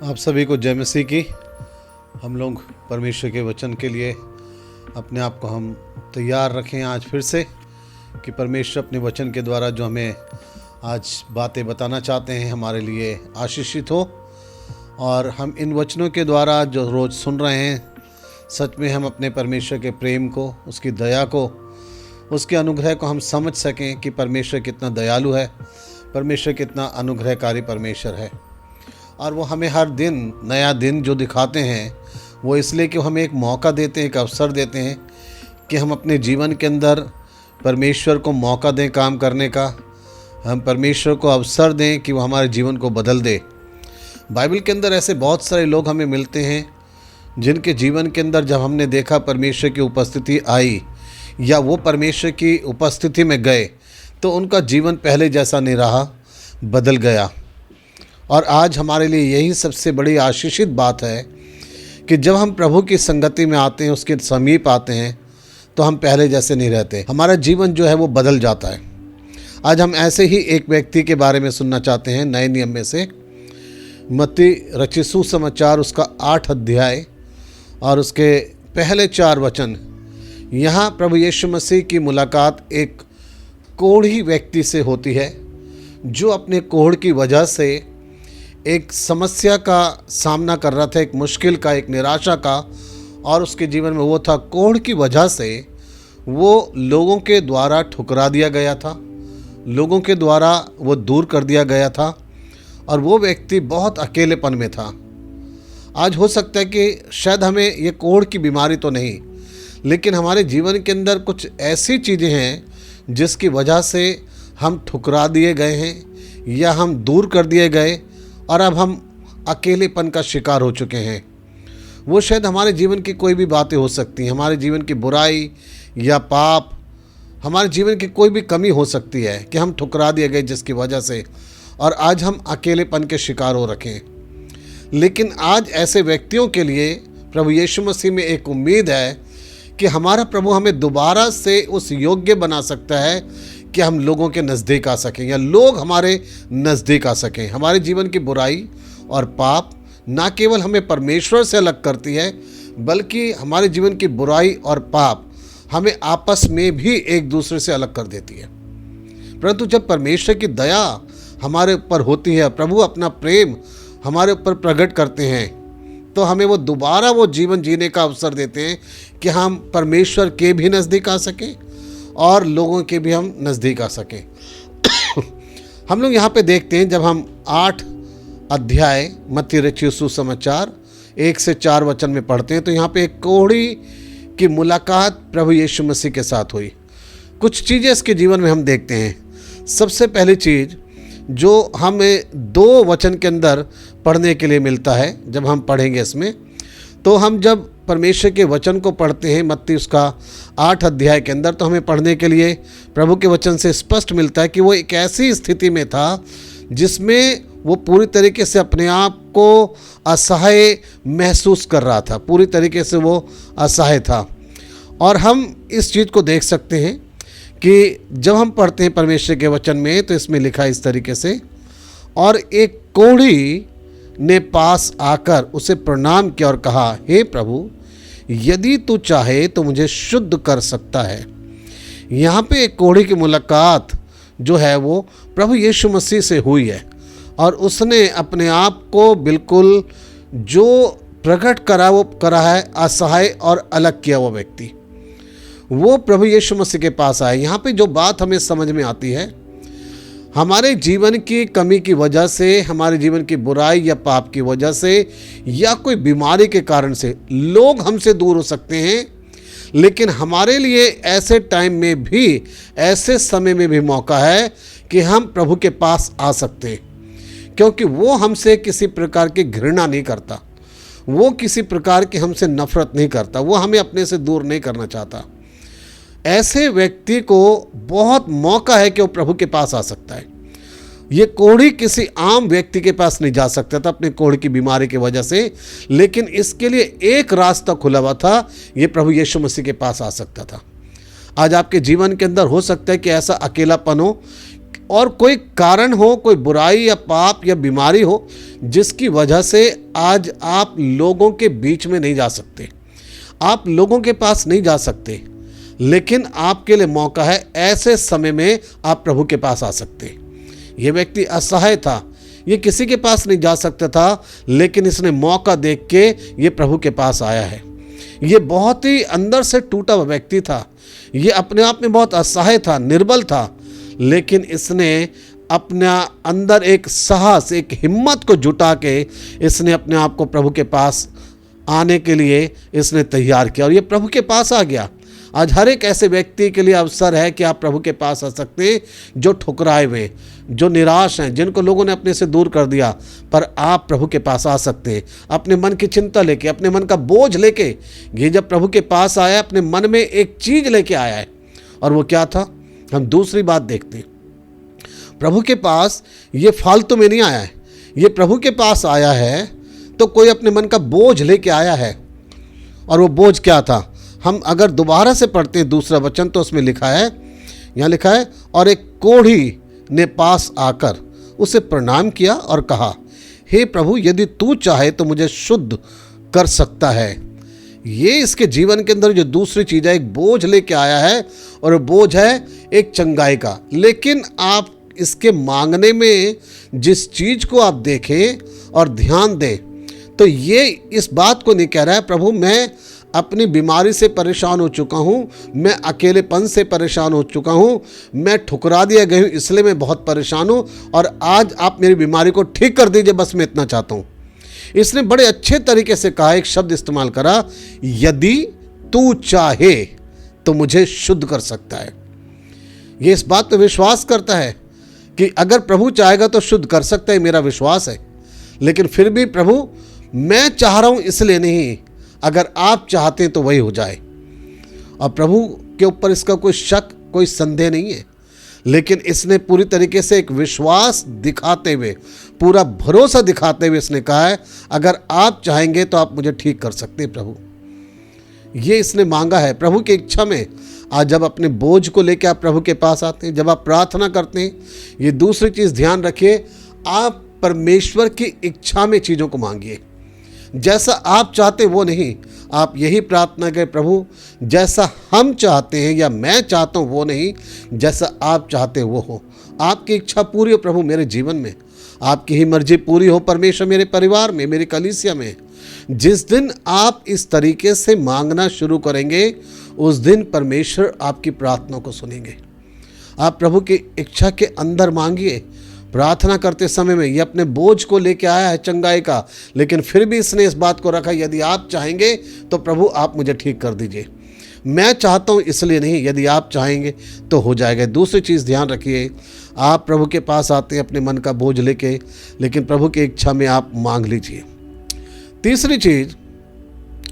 आप सभी को जय मसीह की। हम लोग परमेश्वर के वचन के लिए अपने आप को हम तैयार रखें आज फिर से कि परमेश्वर अपने वचन के द्वारा जो हमें आज बातें बताना चाहते हैं हमारे लिए आशीषित हो। और हम इन वचनों के द्वारा जो रोज़ सुन रहे हैं, सच में हम अपने परमेश्वर के प्रेम को, उसकी दया को, उसके अनुग्रह को हम समझ सकें कि परमेश्वर कितना दयालु है, परमेश्वर कितना अनुग्रहकारी परमेश्वर है। और वो हमें हर दिन नया दिन जो दिखाते हैं वो इसलिए कि हमें एक मौका देते हैं, एक अवसर देते हैं कि हम अपने जीवन के अंदर परमेश्वर को मौका दें काम करने का, हम परमेश्वर को अवसर दें कि वो हमारे जीवन को बदल दे। बाइबल के अंदर ऐसे बहुत सारे लोग हमें मिलते हैं जिनके जीवन के अंदर जब हमने देखा परमेश्वर की उपस्थिति आई या वो परमेश्वर की उपस्थिति में गए तो उनका जीवन पहले जैसा नहीं रहा, बदल गया। और आज हमारे लिए यही सबसे बड़ी आशीषित बात है कि जब हम प्रभु की संगति में आते हैं, उसके समीप आते हैं, तो हम पहले जैसे नहीं रहते, हमारा जीवन जो है वो बदल जाता है। आज हम ऐसे ही एक व्यक्ति के बारे में सुनना चाहते हैं नए नियम में से, मत्ती रचित सुसमाचार उसका 8 अध्याय और उसके पहले 4 वचन। यहाँ प्रभु यीशु मसीह की मुलाकात एक कोढ़ी व्यक्ति से होती है जो अपने कोढ़ की वजह से एक समस्या का सामना कर रहा था, एक मुश्किल का, एक निराशा का। और उसके जीवन में वो था, कोढ़ की वजह से वो लोगों के द्वारा ठुकरा दिया गया था, लोगों के द्वारा वो दूर कर दिया गया था और वो व्यक्ति बहुत अकेलेपन में था। आज हो सकता है कि शायद हमें ये कोढ़ की बीमारी तो नहीं, लेकिन हमारे जीवन के अंदर कुछ ऐसी चीज़ें हैं जिसकी वजह से हम ठुकरा दिए गए हैं या हम दूर कर दिए गए और अब हम अकेलेपन का शिकार हो चुके हैं। वो शायद हमारे जीवन की कोई भी बातें हो सकती हैं, हमारे जीवन की बुराई या पाप, हमारे जीवन की कोई भी कमी हो सकती है कि हम ठुकरा दिए गए जिसकी वजह से, और आज हम अकेलेपन के शिकार हो रखे हैं। लेकिन आज ऐसे व्यक्तियों के लिए प्रभु यीशु मसीह में एक उम्मीद है कि हमारा प्रभु हमें दोबारा से उस योग्य बना सकता है कि हम लोगों के नज़दीक आ सकें या लोग हमारे नज़दीक आ सकें। हमारे जीवन की बुराई और पाप ना केवल हमें परमेश्वर से अलग करती है, बल्कि हमारे जीवन की बुराई और पाप हमें आपस में भी एक दूसरे से अलग कर देती है। परंतु जब परमेश्वर की दया हमारे ऊपर होती है, प्रभु अपना प्रेम हमारे ऊपर प्रकट करते हैं, तो हमें वो दोबारा वो जीवन जीने का अवसर देते हैं कि हम परमेश्वर के भी नज़दीक आ सकें और लोगों के भी हम नज़दीक आ सकें। हम लोग यहाँ पे देखते हैं, जब हम 8 अध्याय मत्ती रचित सुसमाचार 1 से 4 वचन में पढ़ते हैं, तो यहाँ पे एक कोढ़ी की मुलाकात प्रभु यीशु मसीह के साथ हुई। कुछ चीज़ें इसके जीवन में हम देखते हैं। सबसे पहली चीज़ जो हमें 2 वचन के अंदर पढ़ने के लिए मिलता है, जब हम पढ़ेंगे इसमें, तो हम जब परमेश्वर के वचन को पढ़ते हैं मत्ती उसका 8 अध्याय के अंदर, तो हमें पढ़ने के लिए प्रभु के वचन से स्पष्ट मिलता है कि वो एक ऐसी स्थिति में था जिसमें वो पूरी तरीके से अपने आप को असहाय महसूस कर रहा था, पूरी तरीके से वो असहाय था। और हम इस चीज़ को देख सकते हैं कि जब हम पढ़ते हैं परमेश्वर के वचन में, तो इसमें लिखा है इस तरीके से, और एक कोढ़ी ने पास आकर उसे प्रणाम किया और कहा, हे प्रभु, यदि तू चाहे तो मुझे शुद्ध कर सकता है। यहाँ पे एक कोढ़ी की मुलाकात जो है वो प्रभु यीशु मसीह से हुई है और उसने अपने आप को बिल्कुल जो प्रकट करा वो करा है, असहाय और अलग किया वो व्यक्ति, वो प्रभु यीशु मसीह के पास आए। यहाँ पे जो बात हमें समझ में आती है, हमारे जीवन की कमी की वजह से, हमारे जीवन की बुराई या पाप की वजह से या कोई बीमारी के कारण से लोग हमसे दूर हो सकते हैं, लेकिन हमारे लिए ऐसे टाइम में भी, ऐसे समय में भी मौका है कि हम प्रभु के पास आ सकते हैं, क्योंकि वो हमसे किसी प्रकार की घृणा नहीं करता, वो किसी प्रकार की हमसे नफरत नहीं करता, वो हमें अपने से दूर नहीं करना चाहता। ऐसे व्यक्ति को बहुत मौका है कि वो प्रभु के पास आ सकता है। ये कोढ़ी किसी आम व्यक्ति के पास नहीं जा सकता था अपने कोढ़ की बीमारी की वजह से, लेकिन इसके लिए एक रास्ता खुला हुआ था, ये प्रभु यीशु मसीह के पास आ सकता था। आज आपके जीवन के अंदर हो सकता है कि ऐसा अकेलापन हो, और कोई कारण हो, कोई बुराई या पाप या बीमारी हो जिसकी वजह से आज आप लोगों के बीच में नहीं जा सकते, आप लोगों के पास नहीं जा सकते, लेकिन आपके लिए मौका है। ऐसे समय में आप प्रभु के पास आ सकते। ये व्यक्ति असहाय था, ये किसी के पास नहीं जा सकता था, लेकिन इसने मौका देख के ये प्रभु के पास आया है। ये बहुत ही अंदर से टूटा हुआ व्यक्ति था, ये अपने आप में बहुत असहाय था, निर्बल था, लेकिन इसने अपना अंदर एक साहस, एक हिम्मत को जुटा के इसने अपने आप को प्रभु के पास आने के लिए इसने तैयार किया और ये प्रभु के पास आ गया। आज हर एक ऐसे व्यक्ति के लिए अवसर है कि आप प्रभु के पास आ सकते हैं जो ठुकराए हुए, जो निराश हैं, जिनको लोगों ने अपने से दूर कर दिया, पर आप प्रभु के पास आ सकते हैं अपने मन की चिंता लेके, अपने मन का बोझ लेके। ये जब प्रभु के पास आया, अपने मन में एक चीज लेके आया है, और वो क्या था? हम दूसरी बात देखते हैं। प्रभु के पास ये फालतू में नहीं आया है, ये प्रभु के पास आया है तो कोई अपने मन का बोझ लेके आया है। और वो बोझ क्या था? हम अगर दोबारा से पढ़ते हैं दूसरा वचन तो उसमें लिखा है, यहाँ लिखा है, और एक कोढ़ी ने पास आकर उसे प्रणाम किया और कहा, हे प्रभु, यदि तू चाहे तो मुझे शुद्ध कर सकता है। ये इसके जीवन के अंदर जो दूसरी चीज़ है, एक बोझ लेके आया है, और बोझ है एक चंगाई का। लेकिन आप इसके मांगने में जिस चीज़ को आप देखें और ध्यान दें, तो ये इस बात को नहीं कह रहा है, प्रभु मैं अपनी बीमारी से परेशान हो चुका हूँ, मैं अकेलेपन से परेशान हो चुका हूँ, मैं ठुकरा दिया गया हूँ, इसलिए मैं बहुत परेशान हूँ, और आज आप मेरी बीमारी को ठीक कर दीजिए, बस मैं इतना चाहता हूँ। इसने बड़े अच्छे तरीके से कहा, एक शब्द इस्तेमाल करा, यदि तू चाहे तो मुझे शुद्ध कर सकता है। ये इस बात पर विश्वास करता है कि अगर प्रभु चाहेगा तो शुद्ध कर सकता है, मेरा विश्वास है। लेकिन फिर भी प्रभु, मैं चाह रहा हूँ इसलिए नहीं, अगर आप चाहते तो वही हो जाए। और प्रभु के ऊपर इसका कोई शक, कोई संदेह नहीं है, लेकिन इसने पूरी तरीके से एक विश्वास दिखाते हुए, पूरा भरोसा दिखाते हुए इसने कहा है, अगर आप चाहेंगे तो आप मुझे ठीक कर सकते हैं प्रभु। ये इसने मांगा है प्रभु की इच्छा में। आज जब अपने बोझ को लेकर आप प्रभु के पास आते हैं, जब आप प्रार्थना करते हैं, ये दूसरी चीज़ ध्यान रखिए, आप परमेश्वर की इच्छा में चीज़ों को मांगिए। जैसा आप चाहते वो नहीं, आप यही प्रार्थना करें, प्रभु जैसा हम चाहते हैं या मैं चाहता हूँ वो नहीं, जैसा आप चाहते वो हो। आपकी इच्छा पूरी हो प्रभु मेरे जीवन में, आपकी ही मर्जी पूरी हो परमेश्वर मेरे परिवार में, मेरी कलीसिया में। जिस दिन आप इस तरीके से मांगना शुरू करेंगे, उस दिन परमेश्वर आपकी प्रार्थना को सुनेंगे। आप प्रभु की इच्छा के अंदर मांगिए। प्रार्थना करते समय में ये अपने बोझ को लेके आया है चंगाई का, लेकिन फिर भी इसने इस बात को रखा, यदि आप चाहेंगे तो प्रभु आप मुझे ठीक कर दीजिए। मैं चाहता हूँ इसलिए नहीं, यदि आप चाहेंगे तो हो जाएगा। दूसरी चीज़ ध्यान रखिए, आप प्रभु के पास आते हैं अपने मन का बोझ लेके, लेकिन प्रभु की इच्छा में आप मांग लीजिए। तीसरी चीज़,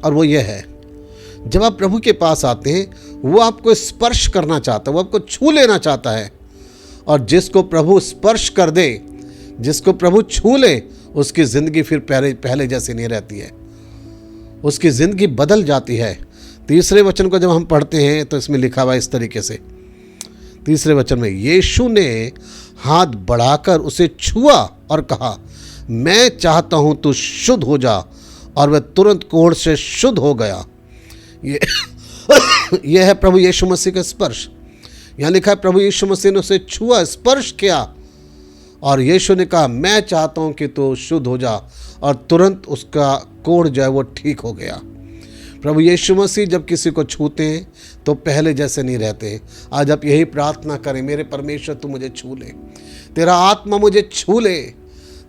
और वो ये है, जब आप प्रभु के पास आते हैं, वो आपको स्पर्श करना चाहता है, वो आपको छू लेना चाहता है। और जिसको प्रभु स्पर्श कर दे, जिसको प्रभु छू ले, उसकी ज़िंदगी फिर पहले जैसी नहीं रहती है, उसकी ज़िंदगी बदल जाती है। तीसरे वचन को जब हम पढ़ते हैं तो इसमें लिखा हुआ है इस तरीके से, तीसरे वचन में, यीशु ने हाथ बढ़ाकर उसे छुआ और कहा, मैं चाहता हूँ तू शुद्ध हो जा, और वह तुरंत कोढ़ से शुद्ध हो गया। ये है प्रभु यीशु मसीह का स्पर्श। यहाँ लिखा है प्रभु यीशु मसीह ने उसे छुआ, स्पर्श किया, और यीशु ने कहा, मैं चाहता हूँ कि तू शुद्ध हो जा, और तुरंत उसका कोढ़ जो है वो ठीक हो गया। प्रभु यीशु मसीह जब किसी को छूते हैं तो पहले जैसे नहीं रहते। आज आप यही प्रार्थना करें, मेरे परमेश्वर तू मुझे छू ले, तेरा आत्मा मुझे छू ले,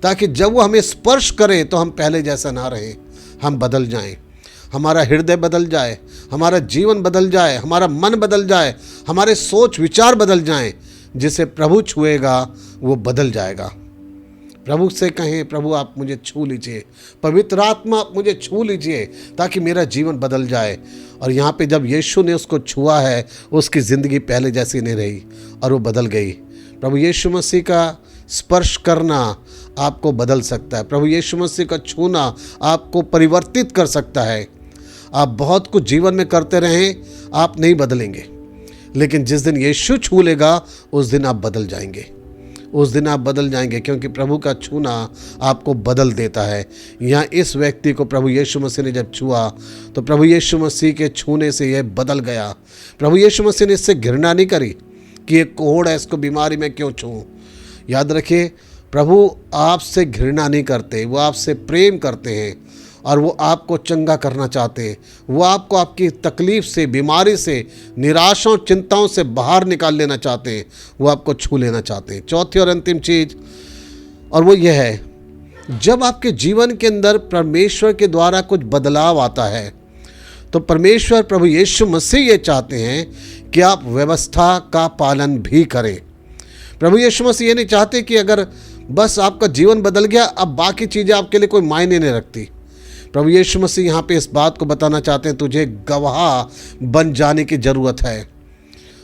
ताकि जब वो हमें स्पर्श करे तो हम पहले जैसा ना रहे, हम बदल जाएं, हमारा हृदय बदल जाए, हमारा जीवन बदल जाए, हमारा मन बदल जाए, हमारे सोच विचार बदल जाएं। जिसे प्रभु छुएगा वो बदल जाएगा। प्रभु से कहें, प्रभु आप मुझे छू लीजिए, पवित्र आत्मा आप मुझे छू लीजिए, ताकि मेरा जीवन बदल जाए। और यहाँ पे जब यीशु ने उसको छुआ है, उसकी ज़िंदगी पहले जैसी नहीं रही और वो बदल गई। प्रभु यीशु मसीह का स्पर्श करना आपको बदल सकता है। प्रभु यीशु मसीह का छूना आपको परिवर्तित कर सकता है। आप बहुत कुछ जीवन में करते रहें, आप नहीं बदलेंगे, लेकिन जिस दिन यीशु छू लेगा उस दिन आप बदल जाएंगे। उस दिन आप बदल जाएंगे, क्योंकि प्रभु का छूना आपको बदल देता है। यहाँ इस व्यक्ति को प्रभु यीशु मसीह ने जब छुआ तो प्रभु यीशु मसीह के छूने से यह बदल गया। प्रभु यीशु मसीह ने इससे घृणा नहीं करी कि एक कोढ़ है, इसको बीमारी में क्यों छूऊं। याद रखिए, प्रभु आपसे घृणा नहीं करते, वो आपसे प्रेम करते हैं और वो आपको चंगा करना चाहते हैं। वो आपको आपकी तकलीफ़ से, बीमारी से, निराशाओं, चिंताओं से बाहर निकाल लेना चाहते हैं। वो आपको छू लेना चाहते हैं। चौथी और अंतिम चीज़, और वो ये है, जब आपके जीवन के अंदर परमेश्वर के द्वारा कुछ बदलाव आता है तो परमेश्वर प्रभु यीशु मसीह ये चाहते हैं कि आप व्यवस्था का पालन भी करें। प्रभु यीशु मसीह ये नहीं चाहते कि अगर बस आपका जीवन बदल गया, अब बाकी चीज़ें आपके लिए कोई मायने नहीं रखती। प्रभु यीशु मसीह यहाँ पे इस बात को बताना चाहते हैं, तुझे गवाह बन जाने की ज़रूरत है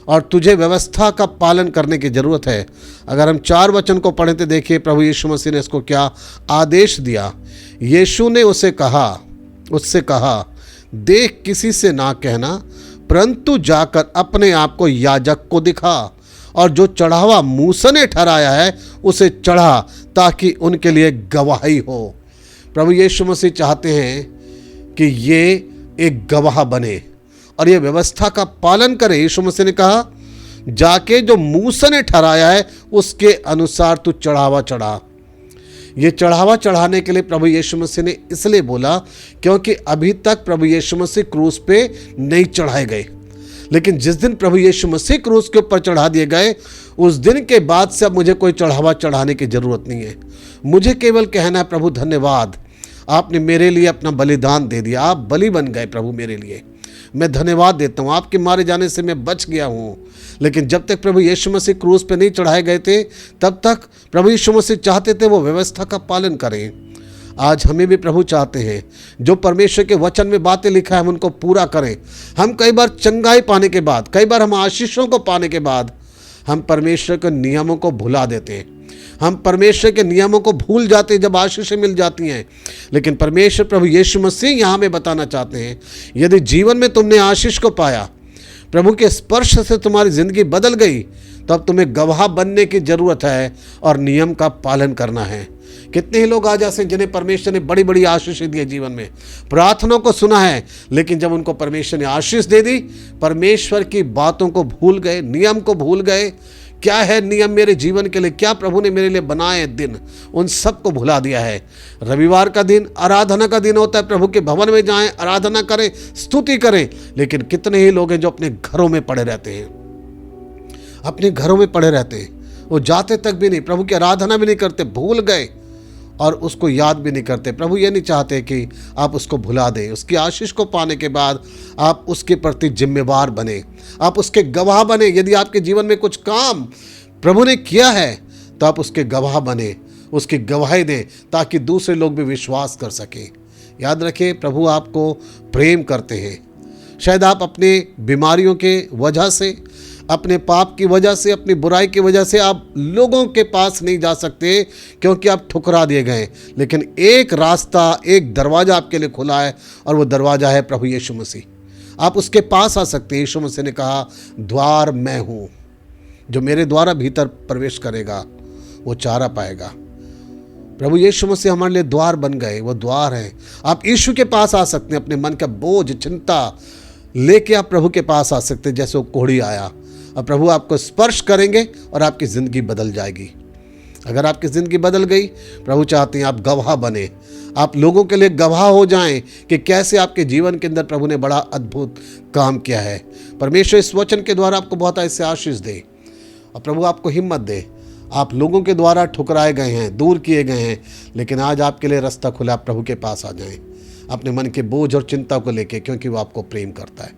और तुझे व्यवस्था का पालन करने की ज़रूरत है। अगर हम 4 वचन को पढ़ें तो देखिए प्रभु यीशु मसीह ने इसको क्या आदेश दिया। यीशु ने उससे कहा, देख किसी से ना कहना, परंतु जाकर अपने आप को याजक को दिखा और जो चढ़ावा मूसा ने ठहराया है उसे चढ़ा, ताकि उनके लिए गवाही हो। प्रभु यीशु मसीह चाहते हैं कि ये एक गवाह बने और ये व्यवस्था का पालन करे। यीशु मसीह ने कहा, जाके जो मूसा ने ठहराया है उसके अनुसार तू चढ़ावा चढ़ा। ये चढ़ावा चढ़ाने के लिए प्रभु यीशु मसीह ने इसलिए बोला क्योंकि अभी तक प्रभु यीशु मसीह क्रूस पे नहीं चढ़ाए गए, लेकिन जिस दिन प्रभु यीशु मसीह क्रूस के ऊपर चढ़ा दिए गए, उस दिन के बाद से अब मुझे कोई चढ़ावा चढ़ाने की ज़रूरत नहीं है। मुझे केवल कहना है, प्रभु धन्यवाद, आपने मेरे लिए अपना बलिदान दे दिया, आप बलि बन गए प्रभु मेरे लिए। मैं धन्यवाद देता हूँ, आपके मारे जाने से मैं बच गया हूँ। लेकिन जब तक प्रभु यीशु मसीह क्रूस पे नहीं चढ़ाए गए थे, तब तक प्रभु यीशु मसीह चाहते थे वो व्यवस्था का पालन करें। आज हमें भी प्रभु चाहते हैं जो परमेश्वर के वचन में बातें लिखा है हम उनको पूरा करें। हम कई बार चंगाई पाने के बाद, कई बार हम आशीषों को पाने के बाद हम परमेश्वर के नियमों को भुला देते हैं। हम परमेश्वर के नियमों को भूल जाते हैं जब आशीषें मिल जाती हैं। लेकिन परमेश्वर प्रभु यीशु मसीह यहाँ में बताना चाहते हैं, यदि जीवन में तुमने आशीष को पाया, प्रभु के स्पर्श से तुम्हारी ज़िंदगी बदल गई, तो अब तुम्हें गवाह बनने की ज़रूरत है और नियम का पालन करना है। कितने ही लोग आज ऐसे जिन्हें परमेश्वर ने बड़ी बड़ी आशीष दी है, जीवन में प्रार्थनाओं को सुना है, लेकिन जब उनको परमेश्वर ने आशीष दे दी, परमेश्वर की बातों को भूल गए, नियम को भूल गए। क्या है नियम मेरे जीवन के लिए, क्या प्रभु ने मेरे लिए बनाए दिन, उन सब को भुला दिया है। रविवार का दिन आराधना का दिन होता है, प्रभु के भवन में जाएं, आराधना करें, स्तुति करें। लेकिन कितने ही लोग हैं जो अपने घरों में पड़े रहते हैं, अपने घरों में पड़े रहते हैं। वो जाते तक भी नहीं, प्रभु की आराधना भी नहीं करते, भूल गए और उसको याद भी नहीं करते। प्रभु ये नहीं चाहते कि आप उसको भुला दें। उसकी आशीष को पाने के बाद आप उसके प्रति जिम्मेवार बने, आप उसके गवाह बने। यदि आपके जीवन में कुछ काम प्रभु ने किया है तो आप उसके गवाह बने, उसकी गवाही दें, ताकि दूसरे लोग भी विश्वास कर सकें। याद रखें, प्रभु आपको प्रेम करते हैं। शायद आप अपने बीमारियों के वजह से, अपने पाप की वजह से, अपनी बुराई की वजह से आप लोगों के पास नहीं जा सकते क्योंकि आप ठुकरा दिए गए। लेकिन एक रास्ता, एक दरवाज़ा आपके लिए खुला है और वो दरवाज़ा है प्रभु यीशु मसीह। आप उसके पास आ सकते हैं। यीशु मसीह ने कहा, द्वार मैं हूँ, जो मेरे द्वारा भीतर प्रवेश करेगा वो चारा पाएगा। प्रभु यीशु मसीह हमारे लिए द्वार बन गए, वो द्वार हैं। आप यीशु के पास आ सकते हैं, अपने मन का बोझ, चिंता लेके आप प्रभु के पास आ सकते हैं, जैसे वो कोढ़ी आया। और प्रभु आपको स्पर्श करेंगे और आपकी ज़िंदगी बदल जाएगी। अगर आपकी ज़िंदगी बदल गई, प्रभु चाहते हैं आप गवाह बने, आप लोगों के लिए गवाह हो जाएं कि कैसे आपके जीवन के अंदर प्रभु ने बड़ा अद्भुत काम किया है। परमेश्वर इस वचन के द्वारा आपको बहुत ऐसे आशीष दे और प्रभु आपको हिम्मत दे। आप लोगों के द्वारा ठुकराए गए हैं, दूर किए गए हैं, लेकिन आज आपके लिए रास्ता खुला। आप प्रभु के पास आ जाएं अपने मन के बोझ और चिंता को लेके, क्योंकि वो आपको प्रेम करता है।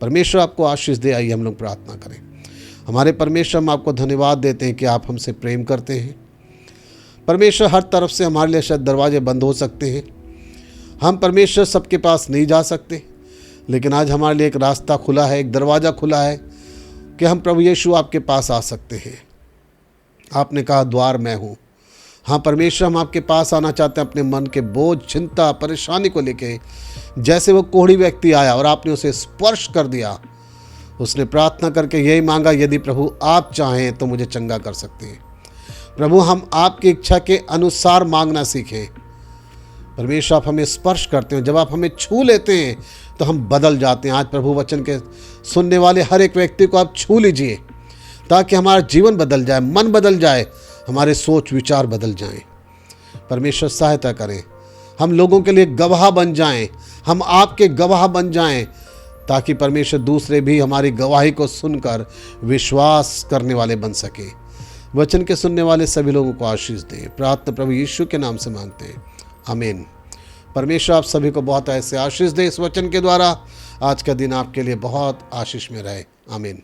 परमेश्वर आपको आशीष दे। आइए हम लोग प्रार्थना करें। हमारे परमेश्वर, हम आपको धन्यवाद देते हैं कि आप हमसे प्रेम करते हैं। परमेश्वर, हर तरफ से हमारे लिए शायद दरवाजे बंद हो सकते हैं, हम परमेश्वर सबके पास नहीं जा सकते, लेकिन आज हमारे लिए एक रास्ता खुला है, एक दरवाज़ा खुला है कि हम प्रभु यीशु आपके पास आ सकते हैं। आपने कहा, द्वार मैं हूँ। हाँ परमेश्वर, हम आपके पास आना चाहते हैं अपने मन के बोझ, चिंता, परेशानी को लेके। जैसे वो कोढ़ी व्यक्ति आया और आपने उसे स्पर्श कर दिया, उसने प्रार्थना करके यही मांगा, यदि प्रभु आप चाहें तो मुझे चंगा कर सकते हैं। प्रभु हम आपकी इच्छा के अनुसार मांगना सीखें। परमेश्वर आप हमें स्पर्श करते हैं, जब आप हमें छू लेते हैं तो हम बदल जाते हैं। आज प्रभु वचन के सुनने वाले हर एक व्यक्ति को आप छू लीजिए ताकि हमारा जीवन बदल जाए, मन बदल जाए, हमारे सोच विचार बदल जाएं। परमेश्वर सहायता करें, हम लोगों के लिए गवाह बन जाएं, हम आपके गवाह बन जाएं, ताकि परमेश्वर दूसरे भी हमारी गवाही को सुनकर विश्वास करने वाले बन सके। वचन के सुनने वाले सभी लोगों को आशीष दें। प्रार्थना प्रभु यीशु के नाम से मांगते हैं, आमीन। परमेश्वर आप सभी को बहुत ऐसे आशीष दे इस वचन के द्वारा। आज का दिन आपके लिए बहुत आशीष में रहे, आमीन।